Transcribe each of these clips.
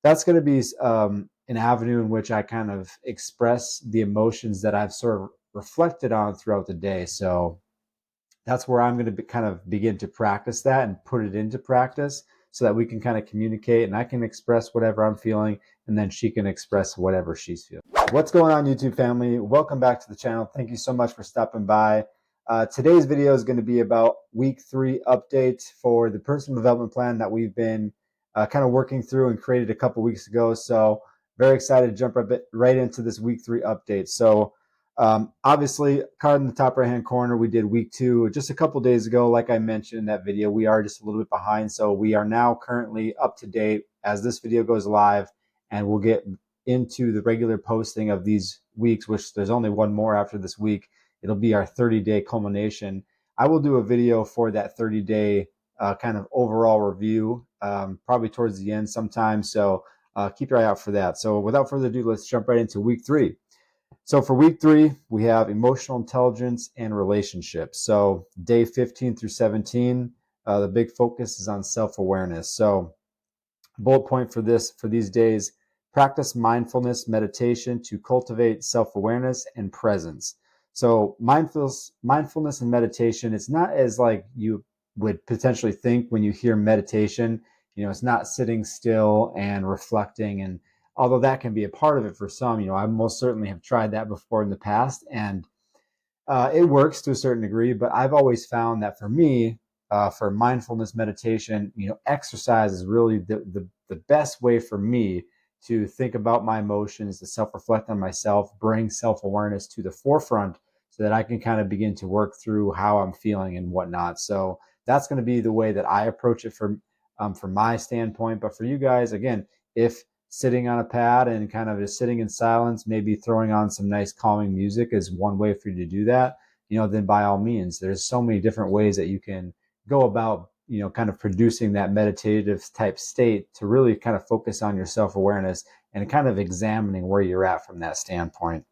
that's going to be an avenue in which I kind of express the emotions that I've sort of reflected on throughout the day. So that's where I'm going to kind of begin to practice that and put it into practice so that we can kind of communicate and I can express whatever I'm feeling and then she can express whatever she's feeling. What's going on, YouTube family? Welcome back to the channel. Thank you so much for stopping by. Today's video is going to be about week 3 update for the personal development plan that we've been kind of working through and created a couple weeks ago. So very excited to jump right into this week 3 update. So obviously, card in the top right hand corner, we did week 2 just a couple days ago. Like I mentioned in that video, we are just a little bit behind. So we are now currently up to date as this video goes live, and we'll get into the regular posting of these weeks, which there's only one more after this week. It'll be our 30-day culmination. I will do a video for that 30-day kind of overall review, probably towards the end sometime. So keep your eye out for that. So without further ado, let's jump right into week 3. So for week 3, we have emotional intelligence and relationships. So day 15 through 17, the big focus is on self-awareness. So bullet point for these days: practice mindfulness meditation to cultivate self-awareness and presence. So mindfulness and meditation, it's not as like you would potentially think when you hear meditation. It's not sitting still and reflecting, and although that can be a part of it for some, I most certainly have tried that before in the past, and it works to a certain degree. But I've always found that for me, for mindfulness meditation, exercise is really the best way for me to think about my emotions, to self-reflect on myself, bring self-awareness to the forefront so that I can kind of begin to work through how I'm feeling and whatnot. So that's going to be the way that I approach it from my standpoint. But for you guys, again, if sitting on a pad and kind of just sitting in silence, maybe throwing on some nice calming music is one way for you to do that, then by all means. There's so many different ways that you can go about, kind of producing that meditative type state to really kind of focus on your self-awareness and kind of examining where you're at from that standpoint.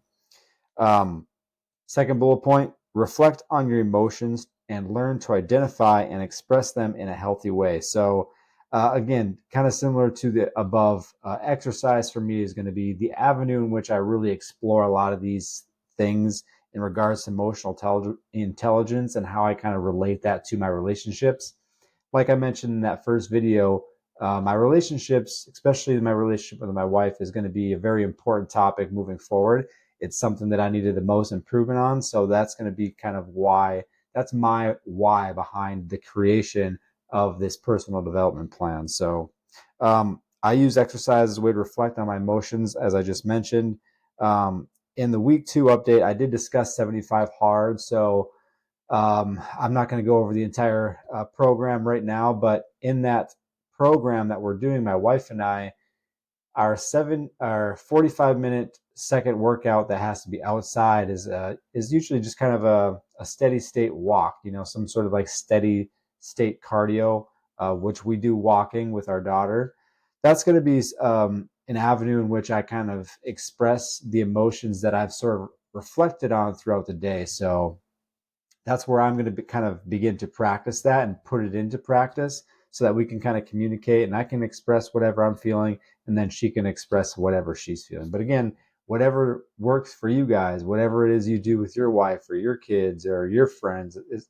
Second bullet point: reflect on your emotions and learn to identify and express them in a healthy way. So again, kind of similar to the above, exercise for me is going to be the avenue in which I really explore a lot of these things in regards to emotional intelligence and how I kind of relate that to my relationships. Like I mentioned in that first video, my relationships, especially my relationship with my wife, is going to be a very important topic moving forward. It's something that I needed the most improvement on. So that's going to be kind of that's my why behind the creation of this personal development plan. So I use exercise as a way to reflect on my emotions, as I just mentioned. In the week 2 update, I did discuss 75 hard. So I'm not going to go over the entire program right now, but in that program that we're doing, my wife and I, our 45-minute second workout that has to be outside is usually just kind of a steady state walk, some sort of like steady state cardio, which we do walking with our daughter. That's going to be an avenue in which I kind of express the emotions that I've sort of reflected on throughout the day. So that's where I'm going to kind of begin to practice that and put it into practice so that we can kind of communicate and I can express whatever I'm feeling and then she can express whatever she's feeling. But again, whatever works for you guys, whatever it is you do with your wife or your kids or your friends, is,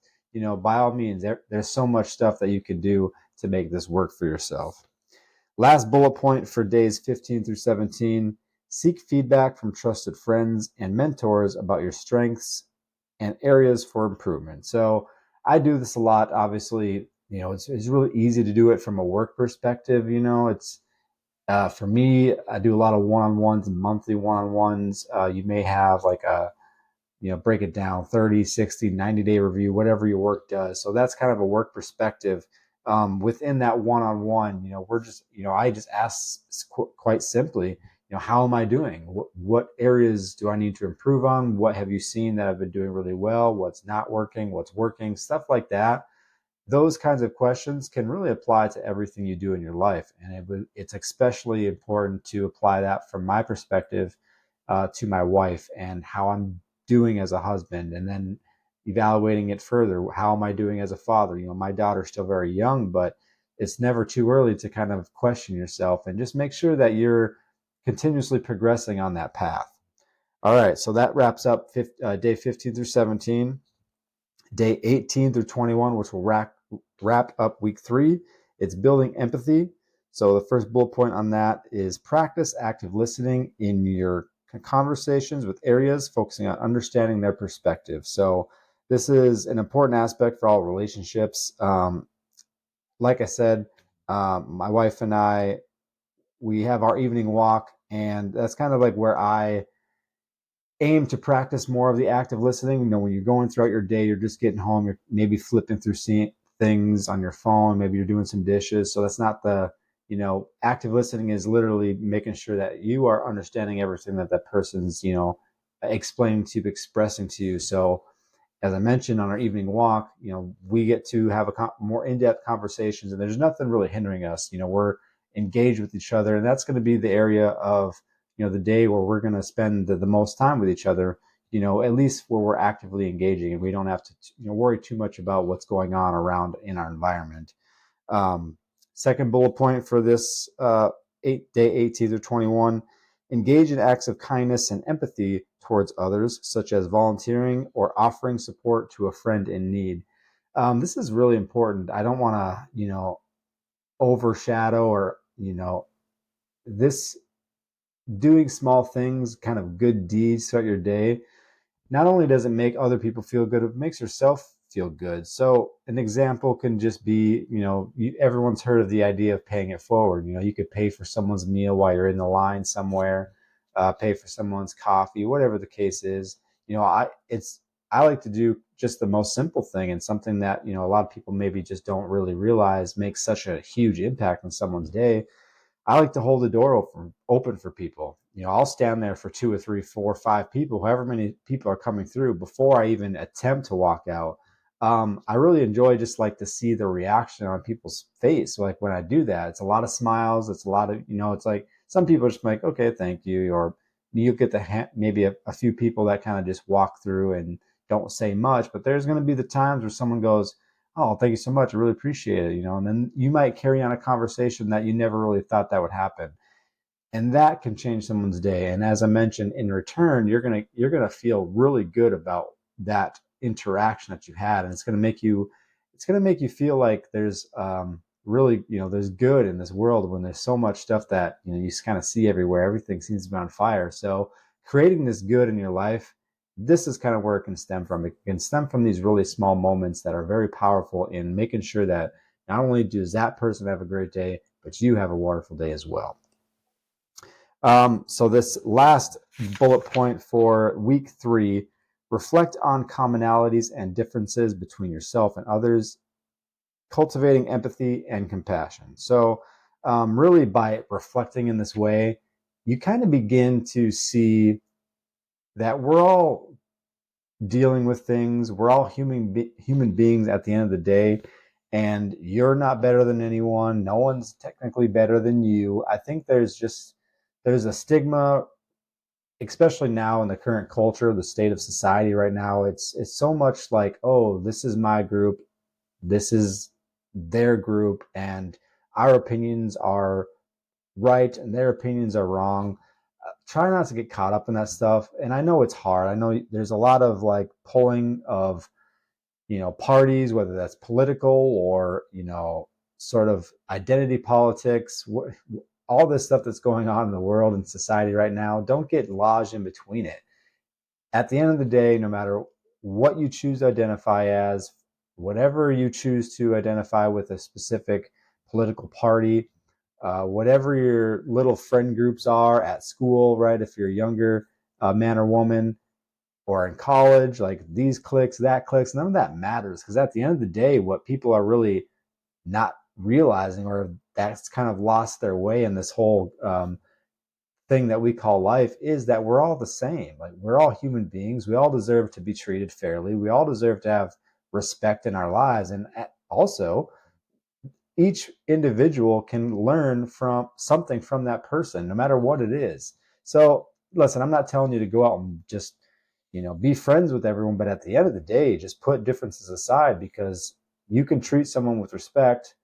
by all means, there's so much stuff that you can do to make this work for yourself. Last bullet point for days 15 through 17: seek feedback from trusted friends and mentors about your strengths and areas for improvement. So I do this a lot. Obviously, it's really easy to do it from a work perspective. It's for me, I do a lot of one-on-ones and monthly one-on-ones. You may have like break it down 30, 60, 90-day review, whatever your work does. So that's kind of a work perspective. Within that one-on-one, I just ask quite simply, how am I doing? What areas do I need to improve on? What have you seen that I've been doing really well? What's not working? What's working? Stuff like that. Those kinds of questions can really apply to everything you do in your life. And it's especially important to apply that from my perspective to my wife and how I'm doing as a husband, and then evaluating it further. How am I doing as a father? My daughter's still very young, but it's never too early to kind of question yourself and just make sure that you're continuously progressing on that path. All right, so that wraps up day 15 through 17. Day 18 through 21, which will wrap up week 3, it's building empathy. So the first bullet point on that is practice active listening in your conversations with areas focusing on understanding their perspective. So this is an important aspect for all relationships. Like I said, my wife and I, we have our evening walk, and that's kind of like where I aim to practice more of the active listening. You know, when you're going throughout your day, you're just getting home, you're maybe flipping through things on your phone, maybe you're doing some dishes. So that's not the, active listening is literally making sure that you are understanding everything that that person's, explaining to you, expressing to you. So as I mentioned on our evening walk, we get to have more in-depth conversations, and there's nothing really hindering us. We're engaged with each other, and that's going to be the area of, the day where we're going to spend the most time with each other, at least where we're actively engaging and we don't have to, worry too much about what's going on around in our environment. Second bullet point for this day 18 through 21, engage in acts of kindness and empathy towards others, such as volunteering or offering support to a friend in need. This is really important. I don't want to, overshadow or, this doing small things, kind of good deeds throughout your day, not only does it make other people feel good, it makes yourself feel good. So an example can just be, everyone's heard of the idea of paying it forward. You could pay for someone's meal while you're in the line somewhere, pay for someone's coffee, whatever the case is. I like to do just the most simple thing, and something that, a lot of people maybe just don't really realize makes such a huge impact on someone's day. I like to hold the door open for people. I'll stand there for 2 or 3, 4, 5 people, however many people are coming through, before I even attempt to walk out. I really enjoy just like to see the reaction on people's face. Like when I do that, it's a lot of smiles. It's a lot of, it's like some people are just like, okay, thank you. Or you get maybe a few people that kind of just walk through and don't say much, but there's going to be the times where someone goes, oh, thank you so much, I really appreciate it, and then you might carry on a conversation that you never really thought that would happen, and that can change someone's day. And as I mentioned, in return, you're gonna feel really good about that interaction that you had, and it's gonna make you feel like there's really, there's good in this world when there's so much stuff that you just kind of see everywhere. Everything seems to be on fire. So creating this good in your life, this is kind of where it can stem from. It can stem from these really small moments that are very powerful in making sure that not only does that person have a great day, but you have a wonderful day as well. So this last bullet point for week 3, reflect on commonalities and differences between yourself and others, cultivating empathy and compassion. So really by reflecting in this way, you kind of begin to see that we're all dealing with things. We're all human beings at the end of the day, and you're not better than anyone. No one's technically better than you. I think there's a stigma, especially now in the current culture, the state of society right now. It's so much like, oh, this is my group, this is their group, and our opinions are right and their opinions are wrong. Try not to get caught up in that stuff. And I know it's hard. I know there's a lot of like pulling of, parties, whether that's political or, sort of identity politics, all this stuff that's going on in the world and society right now. Don't get lodged in between it. At the end of the day, no matter what you choose to identify as, whatever you choose to identify with a specific political party, whatever your little friend groups are at school, right? If you're a younger man or woman, or in college, like these cliques, that cliques, none of that matters, because at the end of the day, what people are really not realizing, or that's kind of lost their way in this whole thing that we call life, is that we're all the same. Like we're all human beings. We all deserve to be treated fairly. We all deserve to have respect in our lives, and also each individual can learn from something from that person, no matter what it is. So listen, I'm not telling you to go out and just, be friends with everyone, but at the end of the day, just put differences aside, because you can treat someone with respect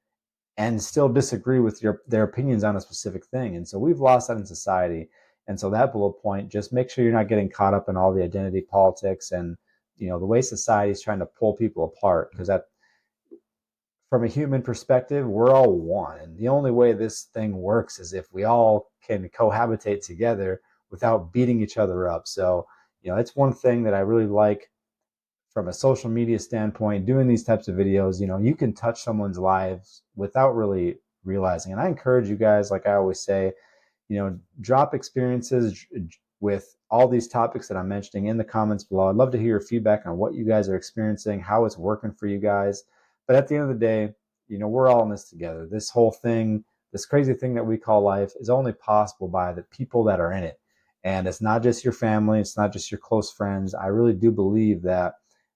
and still disagree with their opinions on a specific thing. And so we've lost that in society. And so that bullet point, just make sure you're not getting caught up in all the identity politics and the way society is trying to pull people apart, because that, from a human perspective, we're all one. And the only way this thing works is if we all can cohabitate together without beating each other up. So, it's one thing that I really like from a social media standpoint, doing these types of videos. You can touch someone's lives without really realizing. And I encourage you guys, like I always say, drop experiences with all these topics that I'm mentioning in the comments below. I'd love to hear your feedback on what you guys are experiencing, how it's working for you guys. But at the end of the day, we're all in this together. This whole thing, this crazy thing that we call life, is only possible by the people that are in it. And it's not just your family, it's not just your close friends. I really do believe that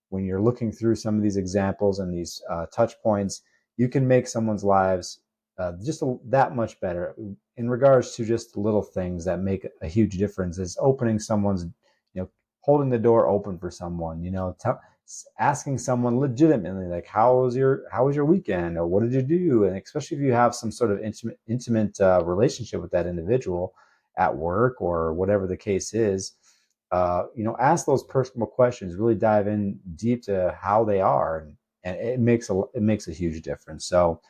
when you're looking through some of these examples and these touch points, you can make someone's lives that much better in regards to just the little things that make a huge difference. Is opening someone's, holding the door open for someone, asking someone legitimately, like, how was your weekend, or what did you do? And especially if you have some sort of intimate relationship with that individual at work or whatever the case is, ask those personal questions, really dive in deep to how they are, and it makes a huge difference. So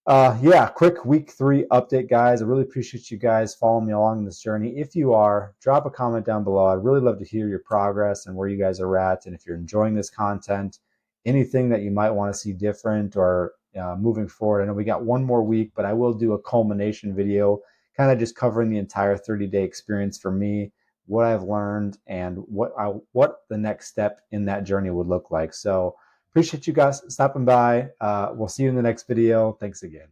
yeah, quick week 3 update, guys. I really appreciate you guys following me along this journey. If you are, drop a comment down below. I'd really love to hear your progress and where you guys are at. And if you're enjoying this content, anything that you might want to see different or moving forward. I know we got one more week, but I will do a culmination video, kind of just covering the entire 30-day experience for me, what I've learned, and what the next step in that journey would look like. So appreciate you guys stopping by. We'll see you in the next video. Thanks again.